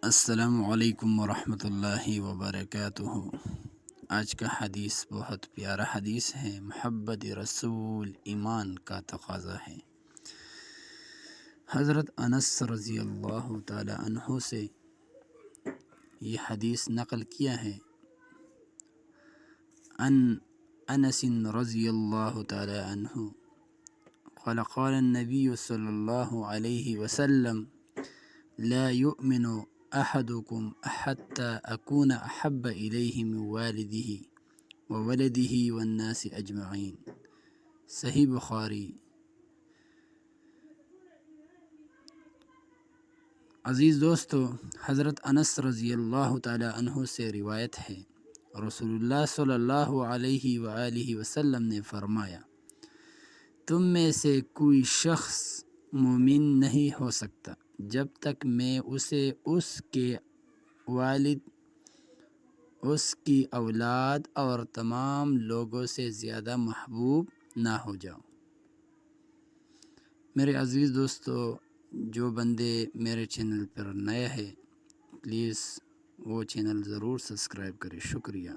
السلام علیکم ورحمۃ اللہ وبرکاتہ۔ آج کا حدیث بہت پیارا حدیث ہے۔ محبت رسول ایمان کا تقاضا ہے۔ حضرت انس رضی اللہ تعالی عنہ سے یہ حدیث نقل کیا ہے۔ ان انس رضی اللہ تعالی عنہ قال قال النبی صلی اللہ علیہ وسلم لا يؤمن احدكم حتى اكون احب الیہ من والدہ وولدہ والناس اجمعین۔ صحیح بخاری۔ عزیز دوستو، حضرت انس رضی اللہ تعالی عنہ سے روایت ہے، رسول اللہ صلی اللہ علیہ وآلہ وسلم نے فرمایا، تم میں سے کوئی شخص مومن نہیں ہو سکتا جب تک میں اسے اس کے والد، اس کی اولاد اور تمام لوگوں سے زیادہ محبوب نہ ہو جاؤں۔ میرے عزیز دوستو، جو بندے میرے چینل پر نئے ہیں، پلیز وہ چینل ضرور سبسکرائب کریں۔ شکریہ۔